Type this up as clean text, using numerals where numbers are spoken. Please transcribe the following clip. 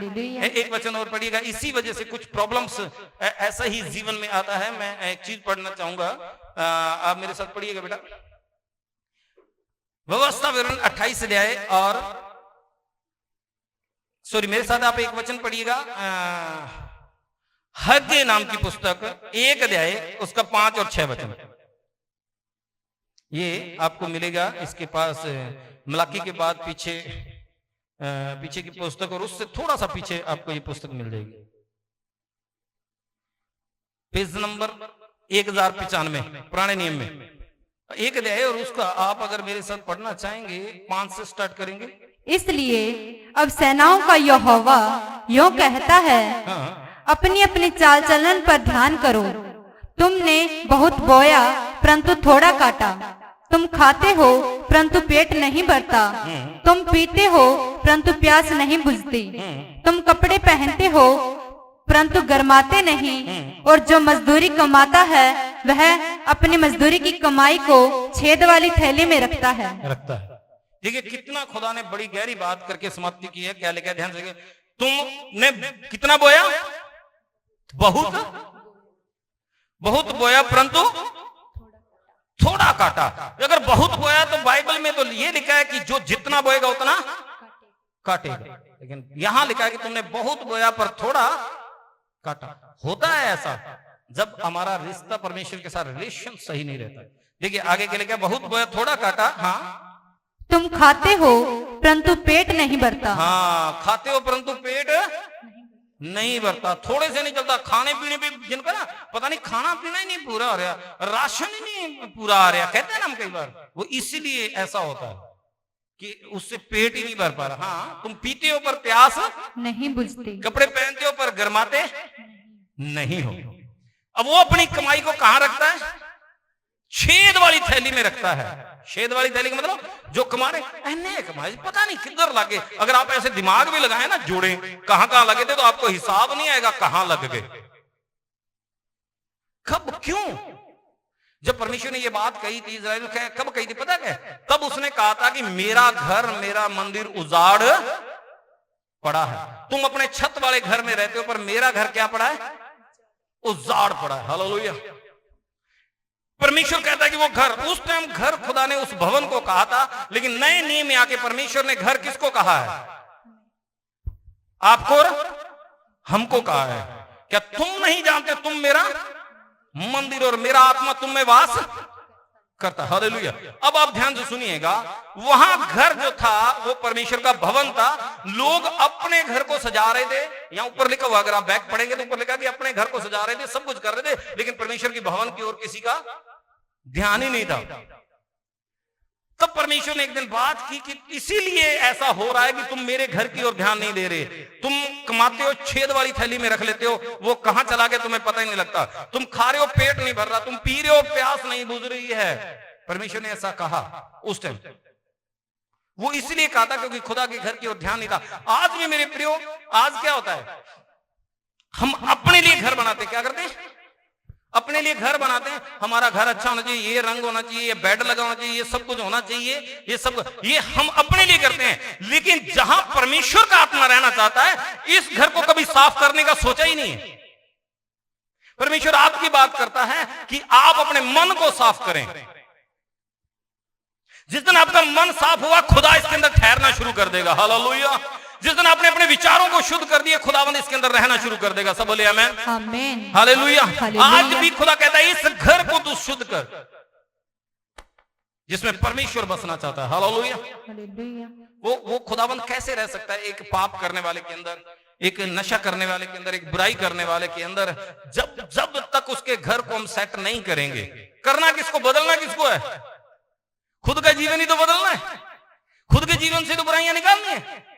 Hallelujah. एक वचन और पढ़िएगा। इसी वजह से कुछ प्रॉब्लम्स ऐसा ही जीवन में आता है। मैं एक चीज पढ़ना चाहूंगा, आप मेरे साथ पढ़िएगा बेटा। व्यवस्था विवरण 28 अध्याय और सॉरी मेरे साथ आप एक वचन पढ़िएगा, हग्गे नाम की पुस्तक 1 अध्याय उसका 5 और 6 वचन। ये आपको मिलेगा इसके पास मलाकी के बाद पीछे की पुस्तक, और उससे थोड़ा सा पीछे आपको ये पुस्तक मिल जाएगी, पेज नंबर 1095 पुराने नियम में 1 अध्याय, और उसका आप अगर मेरे साथ पढ़ना चाहेंगे 5 से स्टार्ट करेंगे। इसलिए अब सेनाओं का यहोवा यूं कहता है, हाँ। अपनी अपनी चाल चलन पर ध्यान करो। तुमने बहुत बोया परंतु थोड़ा काटा। तुम खाते हो परंतु पेट नहीं भरता। तुम पीते हो परंतु प्यास नहीं बुझती। तुम कपड़े पहनते हो परंतु गर्माते नहीं। और जो मजदूरी कमाता है वह अपनी मजदूरी की कमाई को छेद वाली थैली में रखता है। देखिए कितना खुदा ने बड़ी गहरी बात करके समाप्ति की है। क्या लिखा है ध्यान से, तुमने कितना बोया, बहुत बोया परंतु थोड़ा काटा। अगर बहुत बोया तो बाइबल में तो ये लिखा है कि जो जितना बोएगा उतना काटेगा, लेकिन यहां लिखा है कि तुमने बहुत बोया पर थोड़ा काटा। होता है ऐसा जब हमारा रिश्ता परमेश्वर के साथ रिलेशन सही नहीं रहता। देखिए आगे के लिए, बहुत बोया थोड़ा काटा। हाँ, तुम खाते हो परंतु पेट नहीं भरता। हाँ, खाते हो परंतु पेट नहीं भरता। थोड़े से नहीं चलता। खाने पीने भी जिनका ना पता नहीं, खाना पीना ही नहीं पूरा हो रहा, राशन ही नहीं पूरा आ रहा, कहते हैं ना हम कई बार, वो इसीलिए ऐसा होता है कि उससे पेट ही नहीं भर पा रहा। हाँ, तुम पीते हो पर प्यास नहीं बुझती। कपड़े पहनते हो पर गर्माते नहीं हो। अब वो अपनी कमाई को कहां रखता है? छेद वाली थैली में रखता है। छेद वाली थैली का मतलब जो कमा रहे नहीं कमाए, पता नहीं किधर लगे। अगर आप ऐसे दिमाग भी लगाए ना, जोड़े कहां कहां लगे थे, तो आपको हिसाब नहीं आएगा कहां लग गए, कब, क्यों। जब परमेश्वर ने ये बात कही थी इस्राएल में, कब कही थी पता है? तब उसने कहा था कि मेरा घर, मेरा मंदिर उजाड़ पड़ा है। तुम अपने छत वाले घर में रहते हो पर मेरा घर क्या पड़ा है? उजाड़ पड़ा है। हालेलुया। परमेश्वर कहता है कि वो घर, उस टाइम घर खुदा ने उस भवन को कहा था, लेकिन नए नियम में आके परमेश्वर ने घर किसको कहा है? आपको और हमको कहा है। क्या तुम नहीं जानते तुम मेरा मंदिर और मेरा आत्मा तुम में वास करता? हालेलुया। अब आप ध्यान से सुनिएगा, वहां घर जो था वो परमेश्वर का भवन था। लोग अपने घर को सजा रहे थे। यहां ऊपर लिखा हुआ, अगर आप बैक पढ़ेंगे तो ऊपर लिखा कि अपने घर को सजा रहे थे, सब कुछ कर रहे थे, लेकिन परमेश्वर की भवन की ओर किसी का ध्यान ही नहीं था। तब परमेश्वर ने एक दिन बात की कि इसीलिए ऐसा हो रहा है कि तुम मेरे घर की ओर ध्यान नहीं दे रहे। तुम कमाते हो, छेद वाली थैली में रख लेते हो, वो कहां चला गया तुम्हें पता ही नहीं लगता। तुम खा रहे हो, पेट नहीं भर रहा। तुम पी रहे हो, प्यास नहीं बुझ रही है। परमेश्वर ने ऐसा कहा उस टाइम। वो इसलिए कहा था क्योंकि खुदा के घर की ओर ध्यान नहीं था। आज भी मेरे प्रियो, आज क्या होता है, हम अपने लिए घर बनाते, क्या करते हैं? अपने लिए घर बनाते हैं। हमारा घर अच्छा होना चाहिए, ये रंग होना चाहिए, ये बेड लगा होना चाहिए, ये सब कुछ होना चाहिए, ये हम अपने लिए करते हैं। लेकिन जहां परमेश्वर का आत्मा रहना चाहता है, इस घर को कभी साफ करने का सोचा ही नहीं है। परमेश्वर आपकी बात करता है कि आप अपने मन को साफ करें। जिस दिन आपका मन साफ हुआ, खुदा इसके अंदर ठहरना शुरू कर देगा। हालेलुया। जिस दिन आपने अपने विचारों को शुद्ध कर दिया, खुदावंद इसके अंदर रहना शुरू कर देगा। सब बोले आमीन। आमीन। हालेलुया। आज भी खुदा कहता है इस घर को तू शुद्ध कर जिसमें परमेश्वर बसना चाहता है। हालेलुया। वो खुदावंद कैसे रह सकता है एक पाप करने वाले के अंदर, एक नशा करने वाले के अंदर, एक बुराई करने वाले के अंदर, जब तक उसके घर को हम सेट नहीं करेंगे। करना किसको, बदलना किसको है? खुद का जीवन ही तो बदलना है। खुद के जीवन से तो बुराइयां निकालनी है।